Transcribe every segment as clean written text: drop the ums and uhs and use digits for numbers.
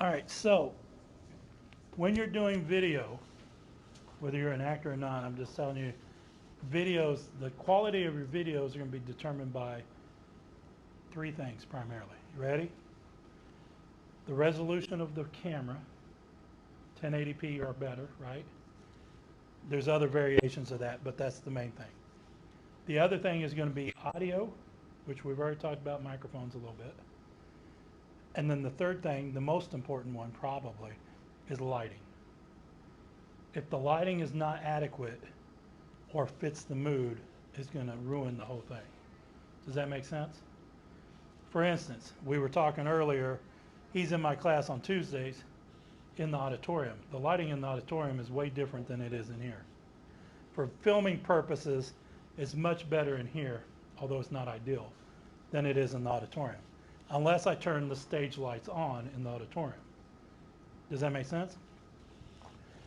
All right, so when you're doing video, whether you're an actor or not, I'm just telling you, videos, the quality of your videos are going to be determined by three things primarily. You ready? The resolution of the camera, 1080p or better, right? There's other variations of that, but that's the main thing. The other thing is going to be audio, which we've already talked about microphones a little bit. And then the third thing, the most important one probably, is lighting. If the lighting is not adequate or fits the mood, it's going to ruin the whole thing. Does that make sense? For instance, we were talking earlier, he's in my class on Tuesdays in the auditorium. The lighting in the auditorium is way different than it is in here. For filming purposes, it's much better in here, although it's not ideal, than it is in the auditorium, unless I turn the stage lights on in the auditorium. Does that make sense?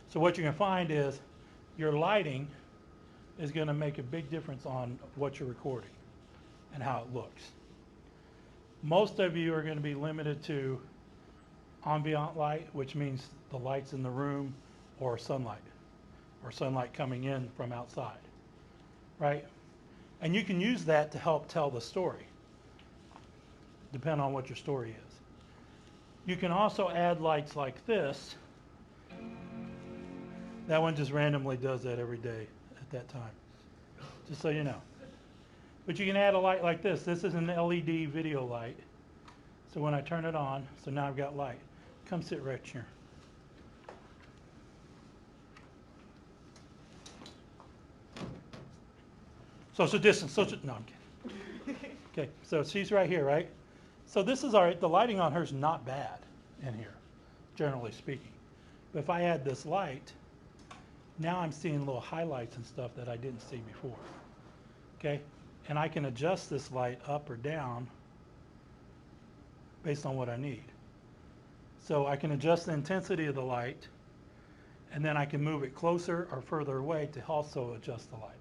So what you're going to find is your lighting is going to make a big difference on what you're recording and how it looks. Most of you are going to be limited to ambient light, which means the lights in the room or sunlight coming in from outside, right? And you can use that to help tell the story, depending on what your story is. You can also add lights like this. That one just randomly does that every day at that time, just so you know. But you can add a light like this. This is an LED video light. So when I turn it on, so now I've got light. Come sit right here. Social distance, no, I'm kidding. Okay, so she's right here, right? So this is all right. The lighting on her is not bad in here, generally speaking. But if I add this light, now I'm seeing little highlights and stuff that I didn't see before. Okay, and I can adjust this light up or down based on what I need. So I can adjust the intensity of the light, and then I can move it closer or further away to also adjust the light.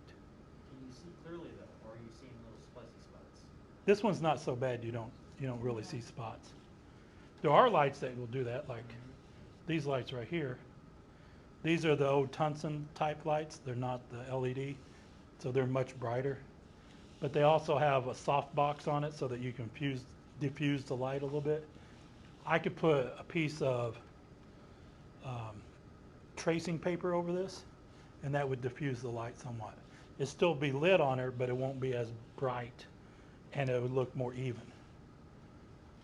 Can you see clearly though, or are you seeing little spicy spots? This one's not so bad you don't really see spots. There are lights that will do that, like these lights right here. These are the old tungsten type lights. They're not the LED, so they're much brighter. But they also have a soft box on it so that you can diffuse the light a little bit. I could put a piece of tracing paper over this, and that would diffuse the light somewhat. It'd still be lit on her, but it won't be as bright, and it would look more even.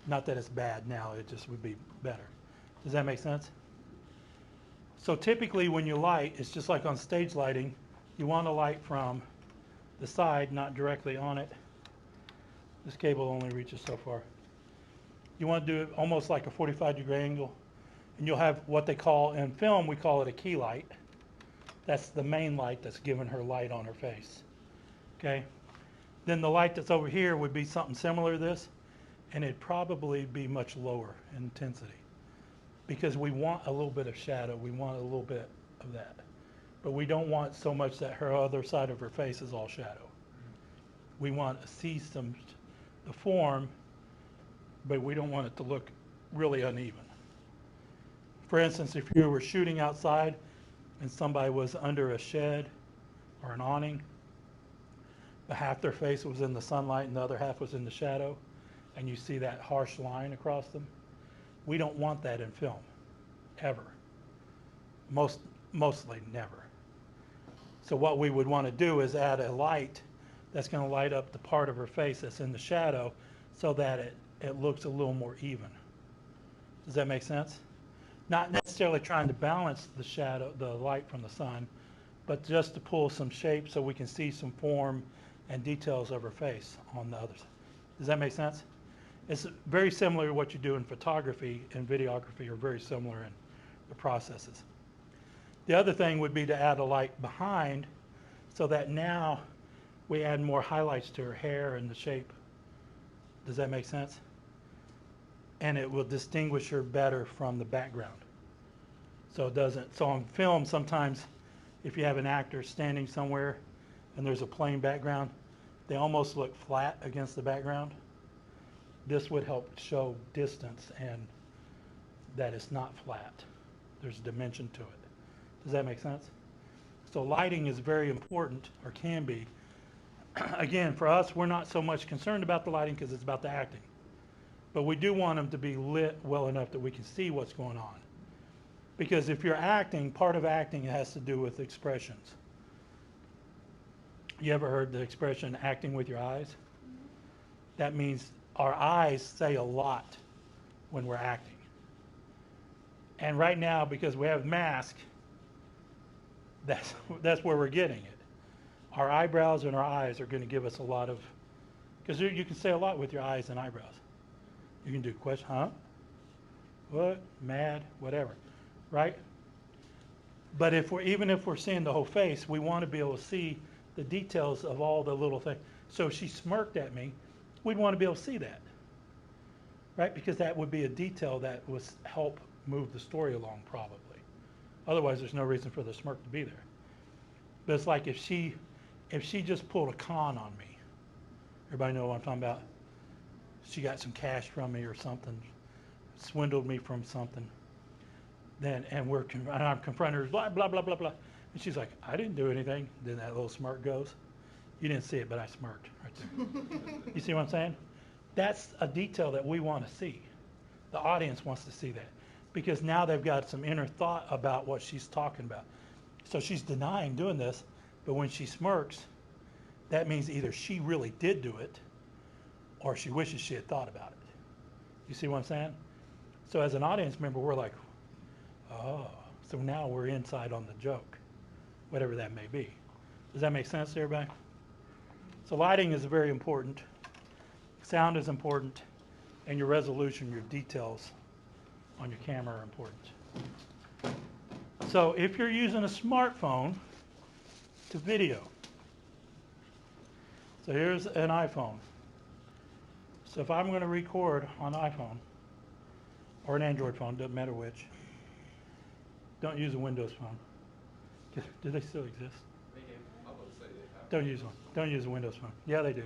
Not that it's bad now, it just would be better. Does that make sense? So typically when you light, it's just like on stage lighting, you want to light from the side, not directly on it. This cable only reaches so far. You want to do it almost like a 45-degree angle, and you'll have what they call, in film, we call it a key light. That's the main light that's giving her light on her face. Okay? Then the light that's over here would be something similar to this, and it'd probably be much lower in intensity, because we want a little bit of shadow, we want a little bit of that. But we don't want so much that her other side of her face is all shadow. We want to see the form, but we don't want it to look really uneven. For instance, if you were shooting outside and somebody was under a shed or an awning, but half their face was in the sunlight and the other half was in the shadow, and you see that harsh line across them, we don't want that in film, ever. Mostly never. So what we would want to do is add a light that's going to light up the part of her face that's in the shadow so that it looks a little more even. Does that make sense? Not necessarily trying to balance the light from the sun, but just to pull some shape so we can see some form and details of her face on the other side. Does that make sense? It's very similar to what you do in photography and videography, are very similar in the processes. The other thing would be to add a light behind so that now we add more highlights to her hair and the shape. Does that make sense? And it will distinguish her better from the background. So on film, sometimes if you have an actor standing somewhere and there's a plain background, they almost look flat against the background. This would help show distance and that it's not flat. There's dimension to it. Does that make sense? So lighting is very important, or can be. Again, for us, we're not so much concerned about the lighting because it's about the acting. But we do want them to be lit well enough that we can see what's going on. Because if you're acting, part of acting has to do with expressions. You ever heard the expression acting with your eyes? That means our eyes say a lot when we're acting. And right now, because we have mask, that's where we're getting it. Our eyebrows and our eyes are going to give us a lot of, because you can say a lot with your eyes and eyebrows. You can do question, huh? What? Mad? Whatever, right? But even if we're seeing the whole face, we want to be able to see the details of all the little things. So if she smirked at me, we'd want to be able to see that, right? Because that would be a detail that would help move the story along, probably. Otherwise, there's no reason for the smirk to be there. But it's like if she just pulled a con on me. Everybody know what I'm talking about? She got some cash from me or something, swindled me from something. Then and I'm confronting her, blah blah blah blah blah, and she's like, "I didn't do anything." Then that little smirk goes. You didn't see it, but I smirked right there. You see what I'm saying? That's a detail that we want to see. The audience wants to see that because now they've got some inner thought about what she's talking about. So she's denying doing this, but when she smirks, that means either she really did do it or she wishes she had thought about it. You see what I'm saying? So as an audience member, we're like, oh, so now we're inside on the joke, whatever that may be. Does that make sense to everybody? So lighting is very important. Sound is important. And your resolution, your details on your camera are important. So if you're using a smartphone to video, so here's an iPhone. So if I'm going to record on iPhone or an Android phone, doesn't matter which, don't use a Windows phone. Do they still exist? They do. I would say they have. Don't use one. Don't use a Windows phone. Yeah, they do.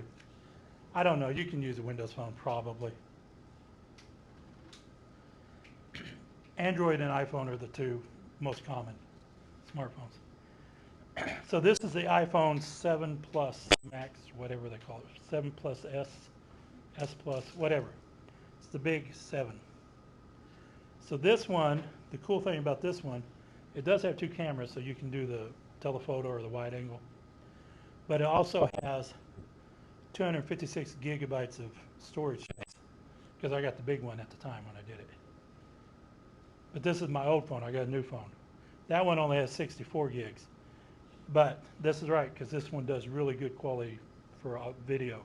I don't know. You can use a Windows phone probably. Android and iPhone are the two most common smartphones. So this is the iPhone 7 Plus Max, whatever they call it, 7 Plus S, S Plus, whatever. It's the big 7. So this one, the cool thing about this one, it does have 2 cameras, so you can do the telephoto or the wide angle. But it also has 256 gigabytes of storage space, because I got the big one at the time when I did it. But this is my old phone. I got a new phone. That one only has 64 gigs. But this is right, because this one does really good quality for video.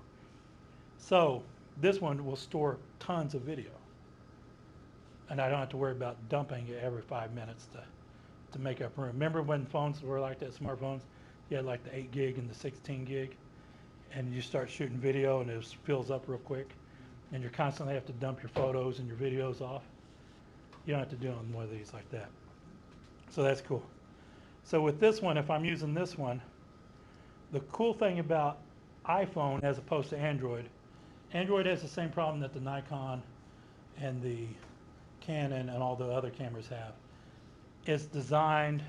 So this one will store tons of video. And I don't have to worry about dumping it every 5 minutes to make up room. Remember when phones were like that, smartphones? You had like the 8 gig and the 16 gig. And you start shooting video and it fills up real quick. And you constantly have to dump your photos and your videos off. You don't have to do it on one of these like that. So that's cool. So with this one, if I'm using this one, the cool thing about iPhone as opposed to Android, Android has the same problem that the Nikon and the Canon and all the other cameras have. It's designed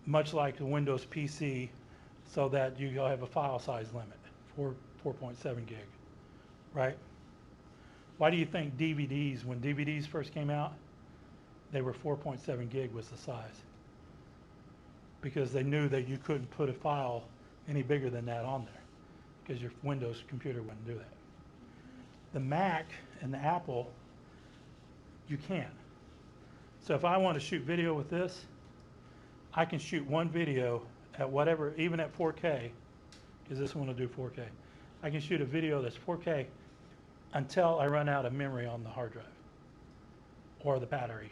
much like the Windows PC so that you have a file size limit, 4.7 gig, right? Why do you think DVDs, when DVDs first came out, they were 4.7 gig was the size? Because they knew that you couldn't put a file any bigger than that on there, because your Windows computer wouldn't do that. The Mac and the Apple, you can. So if I want to shoot video with this, I can shoot one video at whatever, even at 4K, because this one will do 4K. I can shoot a video that's 4K until I run out of memory on the hard drive or the battery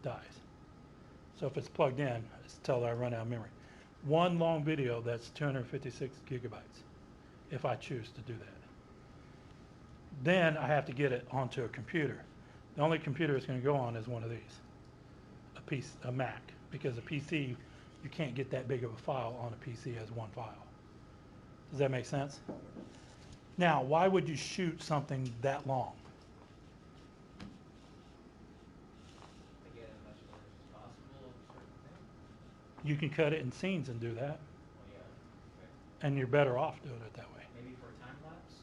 dies. So if it's plugged in, it's until I run out of memory. One long video that's 256 gigabytes, if I choose to do that. Then I have to get it onto a computer. The only computer it's going to go on is one of these, a Mac, because a PC, you can't get that big of a file on a PC as one file. Does that make sense? Now, why would you shoot something that long? You can cut it in scenes and do that, Well, yeah, okay. and you're better off doing it that way. Maybe for a time lapse?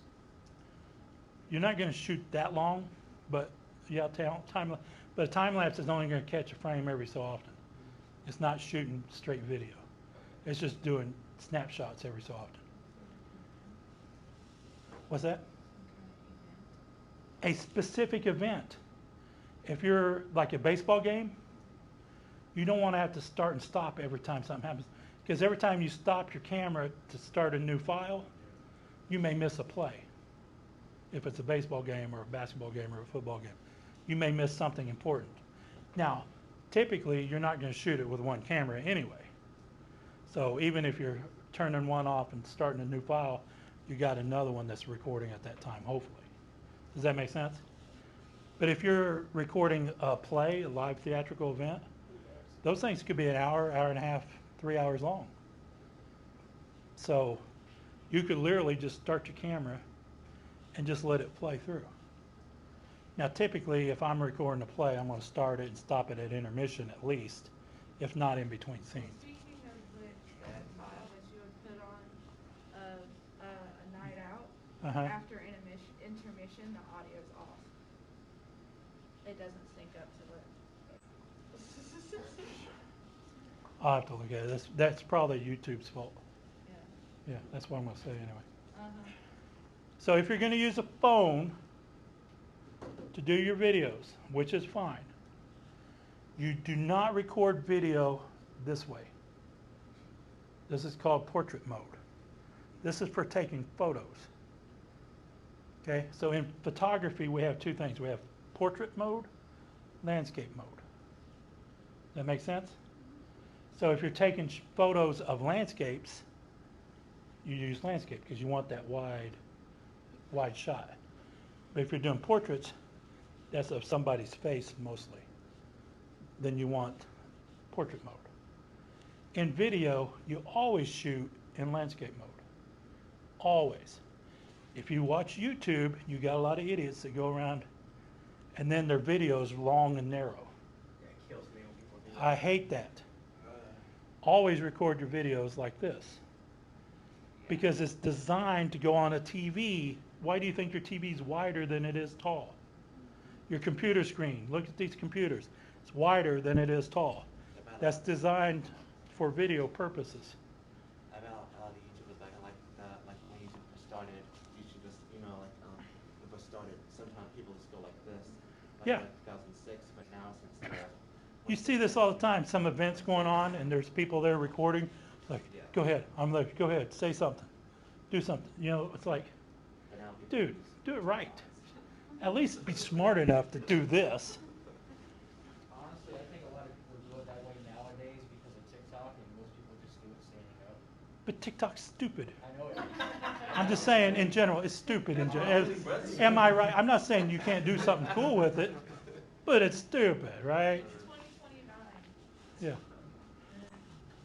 You're not going to shoot that long, but yeah, but a time lapse is only going to catch a frame every so often. It's not shooting straight video. It's just doing snapshots every so often. What's that? A specific event. If you're like a baseball game, you don't want to have to start and stop every time something happens. Because every time you stop your camera to start a new file, you may miss a play. If it's a baseball game or a basketball game or a football game, you may miss something important. Now, typically, you're not going to shoot it with one camera anyway. So even if you're turning one off and starting a new file, you got another one that's recording at that time, hopefully. Does that make sense? But if you're recording a play, a live theatrical event, those things could be an hour, hour and a half, 3 hours long. So you could literally just start your camera and just let it play through. Now typically, if I'm recording a play, I'm going to start it and stop it at intermission at least, if not in between scenes. Speaking of which, that file that you would put on a night out, after intermission, the audio's off. It doesn't sync up to it. I'll have to look at it. That's probably YouTube's fault. Yeah. Yeah, that's what I'm going to say anyway. Uh-huh. So if you're going to use a phone to do your videos, which is fine, you do not record video this way. This is called portrait mode. This is for taking photos. Okay, so in photography we have two things. We have portrait mode, landscape mode. That make sense? So if you're taking photos of landscapes, you use landscape because you want that wide shot. But if you're doing portraits, that's of somebody's face mostly. Then you want portrait mode. In video, you always shoot in landscape mode. Always. If you watch YouTube, you got a lot of idiots that go around and then their videos long and narrow. Yeah, it kills me when people do that. I hate that. Always record your videos like this. Because it's designed to go on a TV. Why do you think your TV is wider than it is tall? Your computer screen, look at these computers. It's wider than it is tall. That's designed for video purposes. I bet a lot of YouTubers like when YouTube first started, YouTube just when it first started, sometimes people just go like this. Yeah. Like 2006, but now since You see this all the time, some events going on and there's people there recording. Like, Yeah. go ahead, I'm like, go ahead, say something. Do something. You know, it's like, but now people dude, do it right. At least be smart enough to do this. Honestly, I think a lot of people do it that way nowadays because of TikTok, and most people just do it standing up. But TikTok's stupid. I know it. I'm just saying, in general, it's stupid. In am I right? I'm not saying you can't do something cool with it, but it's stupid, right? It's 2029. Yeah.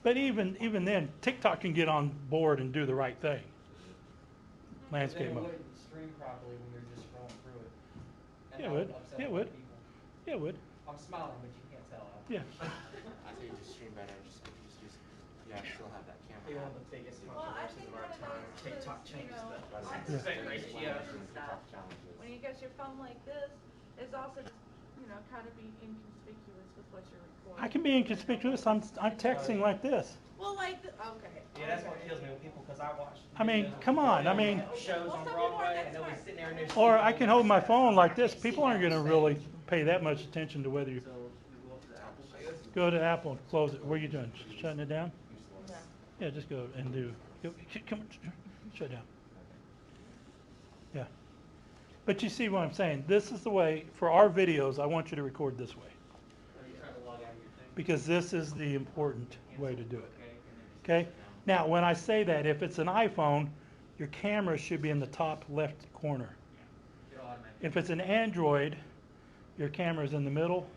But even then, TikTok can get on board and do the right thing. Landscape Then it mode. wouldn't stream properly when you're just scrolling through it. And Yeah, it that would. upset Yeah, it a lot would. of people. Yeah, it would. I'm smiling, but you can't tell. Yeah. I say you just stream better. Yeah, still have that camera. One of the biggest Well, I controversies think of our one of time. those TikTok is, changes you know, that. like Yeah. Aspect ratio. When you get your phone like this, it's also just, kind of be inconspicuous with what you're recording. I can be inconspicuous. I'm texting like this. Well, like, okay. Yeah, that's what kills me with people because I watch. I mean, videos come of on, people I mean- shows Well, on some people are- Broadway, that's and they'll be fine. sitting there and they're Or I speaking can hold my and phone like they this. see People what aren't going to they're really saying. pay that much attention to whether you So we go up to the Apple. go to Apple and close it. What are you doing? Shutting it down? Yeah. Yeah, just go and do. Come on, shut down. Yeah. But you see what I'm saying? This is the way, for our videos, I want you to record this way. Are you trying to log out of your thing? Because this is the important way to do it. Okay, and then just Okay? sit down. Now, when I say that, if it's an iPhone, your camera should be in the top left corner. It'll automatically. If it's an Android, your camera's in the middle,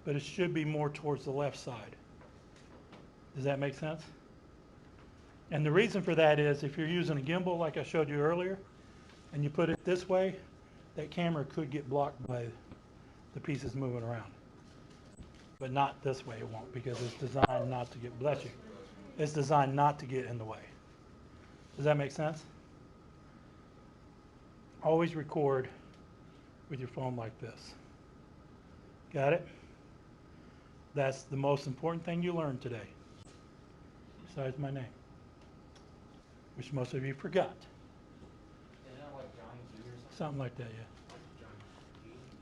but it should be more towards the left side. Does that make sense? And the reason for that is if you're using a gimbal like I showed you earlier, and you put it this way, that camera could get blocked by the pieces moving around. But not this way it won't, because it's designed not to get, bless you, it's designed not to get in the way. Does that make sense? Always record with your phone like this. Got it? That's the most important thing you learned today, besides my name, which most of you forgot. Isn't that like Johnny G or something? Something like that, yeah.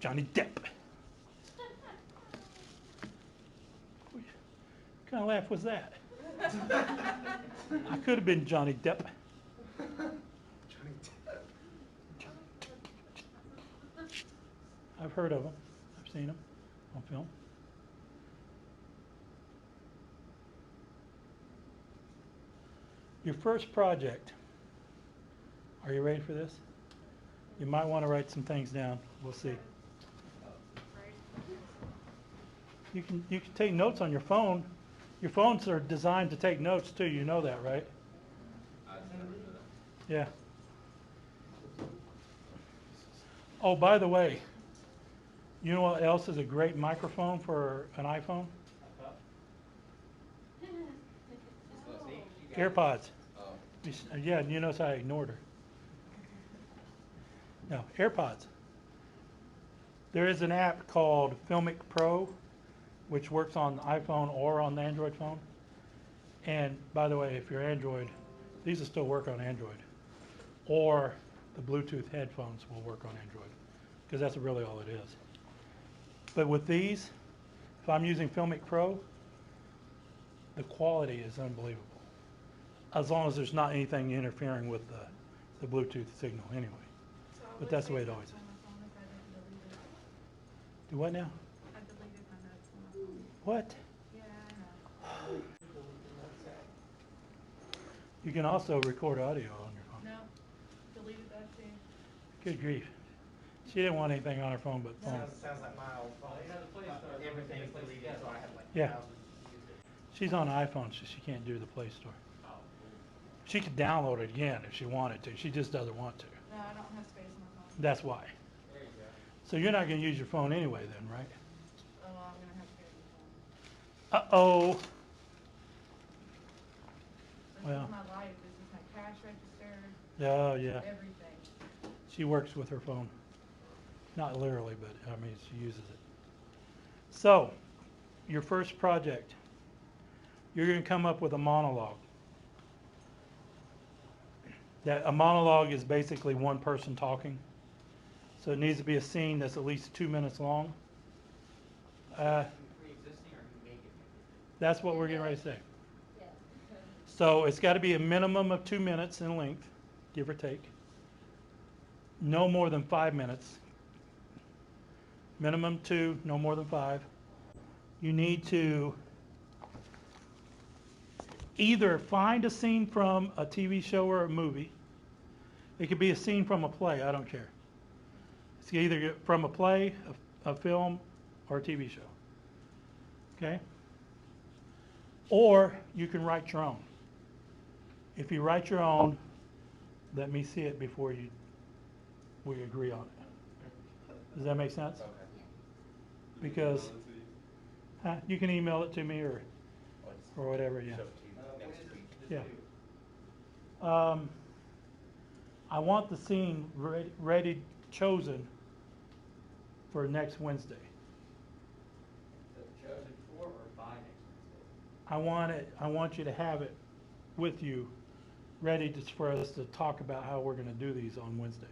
Johnny Depp. What kind of laugh was that? I could have been Johnny Depp. I've heard of him. I've seen him on film. Your first project. Are you ready for this? You might want to write some things down. We'll see. You can take notes on your phone. Your phones are designed to take notes too. You know that, right? Yeah. Oh, by the way, you know what else is a great microphone for an iPhone? AirPods. Yeah, you notice I ignored her. No, AirPods. There is an app called Filmic Pro, which works on the iPhone or on the Android phone. And by the way, if you're Android, these will still work on Android. Or the Bluetooth headphones will work on Android, because that's really all it is. But with these, if I'm using Filmic Pro, the quality is unbelievable. As long as there's not anything interfering with the Bluetooth signal anyway. So I But would that's the say way it notes always is. on my phone if I didn't delete it. Do what now? I deleted my notes on my phone. What? Yeah, I know. You can also record audio on your phone. No, deleted that too. Good grief. She didn't want anything on her phone but phone. Sounds like my old phone. Oh, you have the Play Store. Everything is Play deleted, so I have like Yeah. 1,000 users. She's on iPhone, so she can't do the Play Store. Oh, cool. She could download it again if she wanted to. She just doesn't want to. No, I don't have space on my phone. That's why. There you go. So you're not going to use your phone anyway then, right? Oh, well, I'm gonna have to get a new phone. Uh-oh. This Well. is my life. This is my cash register, Oh, yeah. everything. She works with her phone. Not literally, but I mean, she uses it. So, your first project, you're going to come up with a monologue. A monologue is basically one person talking. So it needs to be a scene that's at least 2 minutes long. Pre-existing or you make it? That's what we're getting ready to say. So it's got to be a minimum of 2 minutes in length, give or take. No more than 5 minutes. Minimum 2, no more than 5. You need to either find a scene from a TV show or a movie. It could be a scene from a play, I don't care. It's either from a play, a film, or a TV show. Okay? Or you can write your own. If you write your own, let me see it before we agree on it. Does that make sense? Okay. Because you can email it to me or whatever, yeah. Show it to you next week. Yeah. I want the scene ready, chosen for next Wednesday. Chosen for or by next Wednesday? I want you to have it with you, ready for us to talk about how we're going to do these on Wednesday.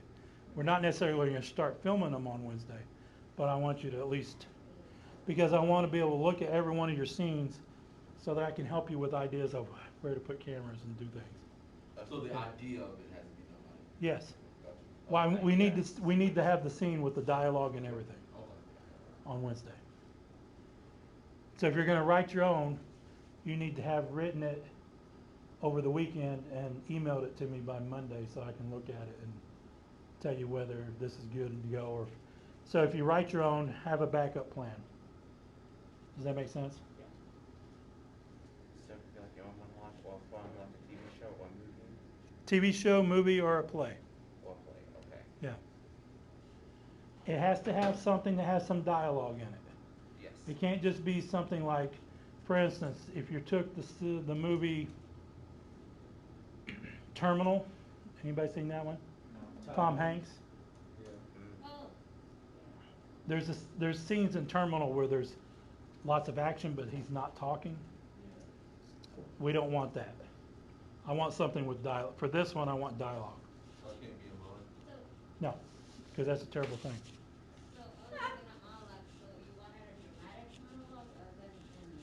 We're not necessarily going to start filming them on Wednesday, but I want you to at least, because I want to be able to look at every one of your scenes so that I can help you with ideas of where to put cameras and do things. So the idea of it has to be done by you. Yes. Gotcha. Well, Okay, we need to have the scene with the dialogue and everything Okay. on Wednesday. So if you're going to write your own, you need to have written it over the weekend and emailed it to me by Monday so I can look at it and tell you whether this is good to go. Or so if you write your own, have a backup plan. Does that make sense? Yeah. So if you like you want to watch or from like a TV show or movie TV show, movie, or a play. or play, okay. Yeah. It has to have something that has some dialogue in it. Yes. It can't just be something like, for instance, if you took the movie Terminal, anybody seen that one? No. Tom Hanks. There's scenes in Terminal where there's lots of action, but he's not talking. We don't want that. I want something with dialogue. For this one, I want dialogue. So it can't be a monologue. No, because that's a terrible thing.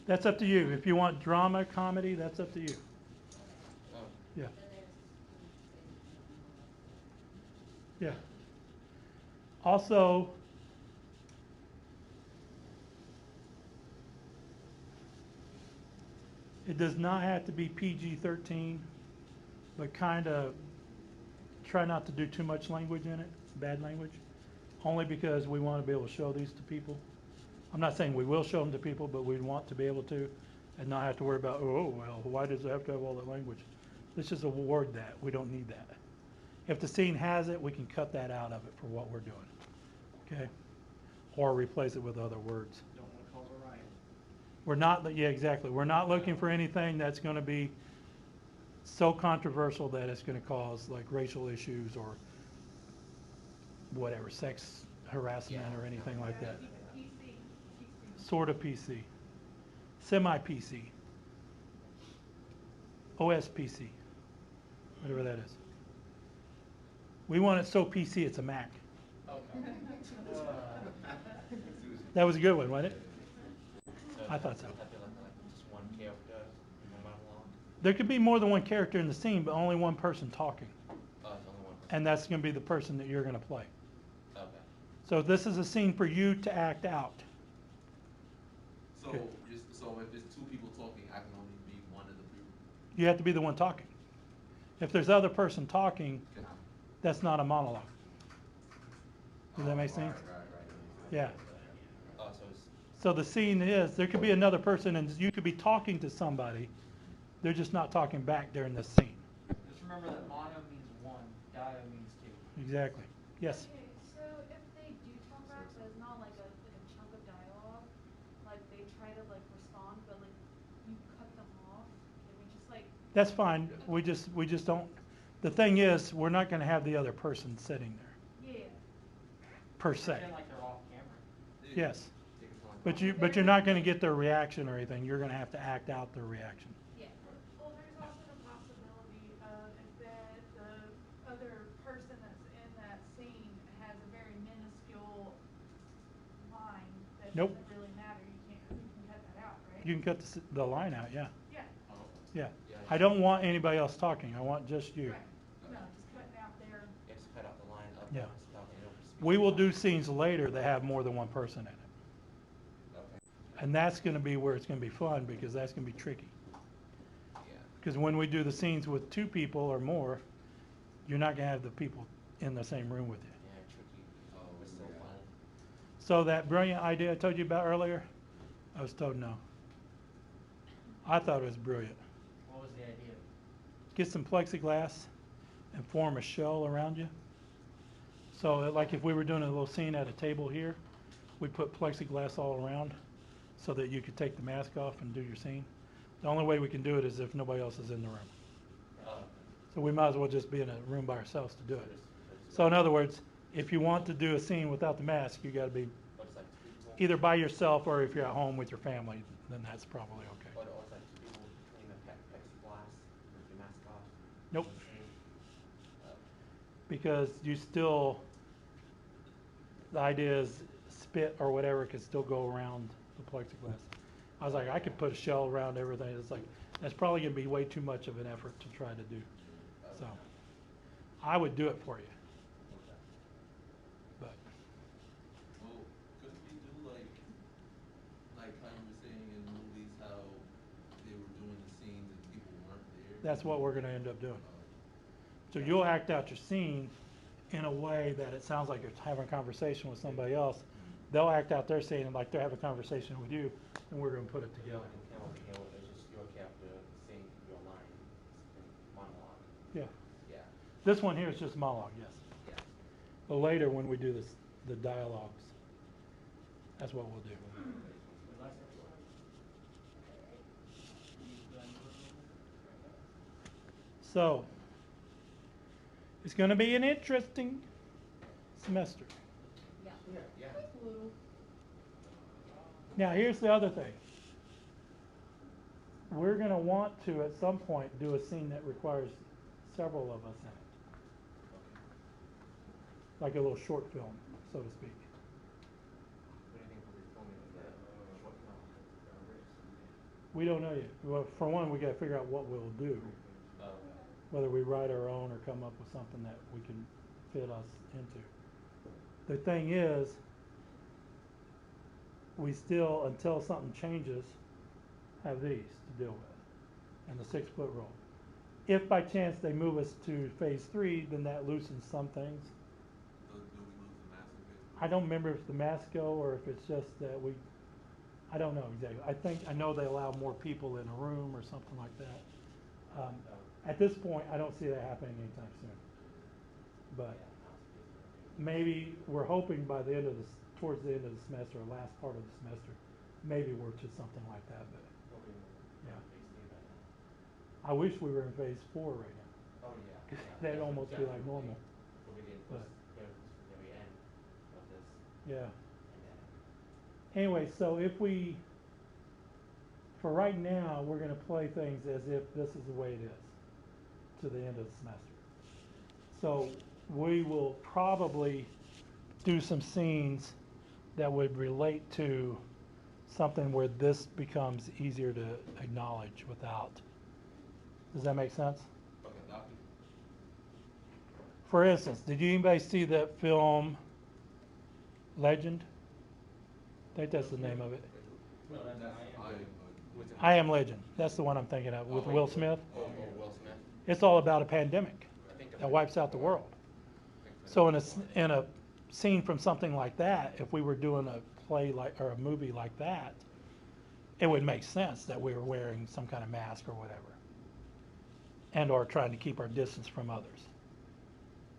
That's up to you. If you want drama, comedy, that's up to you. Oh. Yeah. Yeah. Also, it does not have to be PG-13, but kind of try not to do too much language in it, bad language, only because we want to be able to show these to people. I'm not saying we will show them to people, but we want to be able to and not have to worry about, oh, well, why does it have to have all that language? Let's just award that. We don't need that. If the scene has it, we can cut that out of it for what we're doing, okay? Or replace it with other words. Don't want to cause a riot. We're not, yeah, exactly. We're not looking for anything that's going to be so controversial that it's going to cause like racial issues or whatever, sex harassment or anything like that. Sort of PC. Semi-PC. OS-PC. Whatever that is. We want it so PC it's a Mac. Okay. That was a good one, wasn't it? So I thought so. would that be like just one character, no monologue? There could be more than one character in the scene, but only one person talking. Oh, it's only one person. And that's going to be the person that you're going to play. Okay. So this is a scene for you to act out. So, Okay. so if there's two people talking, I can only be one of the people. You have to be the one talking. If there's other person talking, Can I? that's not a monologue. Does that make sense? Right. Yeah. Oh, so it's, So the scene is, there could be another person and you could be talking to somebody. They're just not talking back during this scene. Just remember that mono means one, dio means two. Exactly. Yes. Okay, so if they do talk back, but it's not like a chunk of dialogue, like they try to like respond, but like you cut them off, can we just like, That's fine. We just don't, the thing is, we're not going to have the other person sitting there, yeah, per se. Pretend like they're off camera. Yes. take it to like. But you're not going to get their reaction or anything. You're going to have to act out their reaction. yeah. Well, there's also the possibility of if the other person that's in that scene has a very minuscule line that Nope. doesn't really matter, you can cut that out, right? You can cut the line out, yeah. Yeah, Oh, Yeah. yeah. I don't want anybody else talking. I want just you. right. No, just cutting out their, Yeah, just cut out the line up. Yeah. Stop and over speech. We will do scenes later that have more than one person in it. Okay. And that's going to be where it's going to be fun because that's going to be tricky. Yeah. Because when we do the scenes with two people or more, you're not going to have the people in the same room with you. Yeah, tricky. Oh, It's so yeah. fun. So that brilliant idea I told you about earlier, I was told no. I thought it was brilliant. What was the idea? Get some plexiglass and form a shell around you. So like if we were doing a little scene at a table here, we put plexiglass all around so that you could take the mask off and do your scene. The only way we can do it is if nobody else is in the room. Oh. So we might as well just be in a room by ourselves to do it. So in other words, if you want to do a scene without the mask, you got to be But it's like two people. either by yourself or if you're at home with your family, then that's probably okay. Or it's like two people between the plexiglass with your mask off. Nope, Oh. because you still, the idea is spit or whatever could still go around the plexiglass. I was like, I could put a shell around everything. It's like, that's probably gonna be way too much of an effort to try to do. So, I would do it for you, Okay. but, Well, couldn't we do like how you were saying in movies how they were doing the scenes and people weren't there? that's what we're gonna end up doing. Oh, So you'll act out your scene in a way that it sounds like you're having a conversation with somebody else. They'll act out their scene like they're having a conversation with you, and we're gonna put it You know, together. in camera over here, it's just your character saying your line, monologue. Yeah. Yeah. This one here is just monologue, yes. Yeah. But later, when we do this, the dialogues, that's what we'll do. So, it's gonna be an interesting semester. Yeah. Yeah. Little. Now, here's the other thing. We're gonna want to, at some point, do a scene that requires several of us in it. Like a little short film, so to speak. What do you think we'll be filming with that short film? We don't know yet. Well, for one, we gotta figure out what we'll do. Whether we write our own or come up with something that we can fit us into. The thing is, we still, until something changes, have these to deal with, and the 6-foot rule. If by chance they move us to phase 3, then that loosens some things. So do we lose the massive? I don't remember if the masks go or if it's just that I don't know exactly. I know they allow more people in a room or something like that. At this point, I don't see that happening anytime soon. But maybe we're hoping by the end of towards the end of the semester, or last part of the semester, maybe we're to something like that. But yeah, I wish we were in phase 4 right now. Oh, yeah. That'd almost be like normal. We'll be getting close to the very end of this. Yeah. And Anyway, so for right now, we're going to play things as if this is the way it is to the end of the semester. So we will probably do some scenes that would relate to something where this becomes easier to acknowledge without. Does that make sense? Okay, that could, For instance, did anybody see that film Legend? I think that's the name of it. No, that's that's, I Am Legend. That's the one I'm thinking of with Will Smith. Oh, Will Smith. It's all about a pandemic I think that wipes out the world. So in a scene from something like that, if we were doing a play like or a movie like that, it would make sense that we were wearing some kind of mask or whatever, and or trying to keep our distance from others.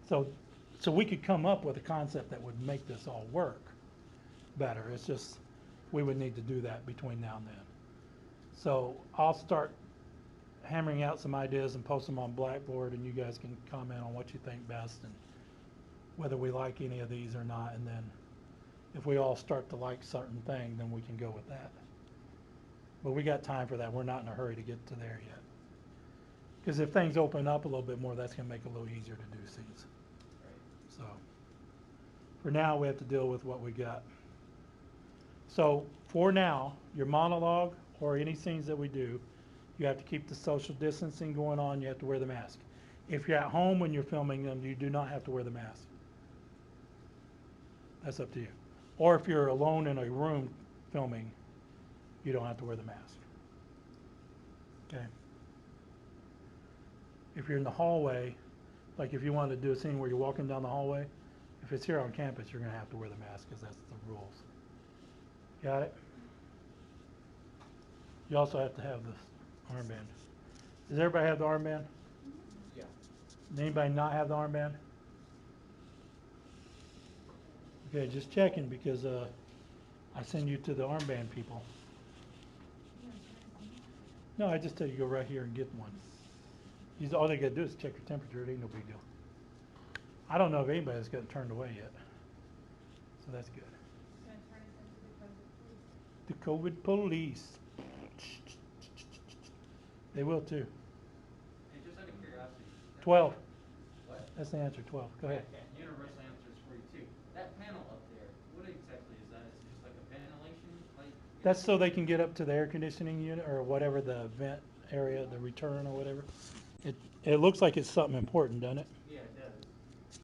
So we could come up with a concept that would make this all work better. It's just we would need to do that between now and then. So I'll start hammering out some ideas and post them on Blackboard, and you guys can comment on what you think best and whether we like any of these or not. And then if we all start to like certain thing, then we can go with that. But we got time for that. We're not in a hurry to get to there yet. Because if things open up a little bit more, that's going to make it a little easier to do scenes. So for now, we have to deal with what we got. So for now, your monologue or any scenes that we do, you have to keep the social distancing going on. You have to wear the mask. If you're at home when you're filming them, you do not have to wear the mask. That's up to you. Or if you're alone in a room filming, you don't have to wear the mask. Okay. If you're in the hallway, like if you wanted to do a scene where you're walking down the hallway, if it's here on campus, you're going to have to wear the mask because that's the rules. Got it? You also have to have the armband. Does everybody have the armband? Yeah. Does anybody not have the armband? Okay, just checking because I send you to the armband people. No, I just tell you go right here and get one. All they gotta do is check your temperature. It ain't no big deal. I don't know if anybody's gotten turned away yet, so that's good. Gonna turn us into the COVID police. The COVID police. They will too. And just out of curiosity. 12. What? That's the answer. 12. Go ahead. Yeah, universal answers for you too. That panel up there, what exactly is that? Is it just like a ventilation? That's so they can get up to the air conditioning unit or whatever the vent area, the return or whatever. It looks like it's something important, doesn't it?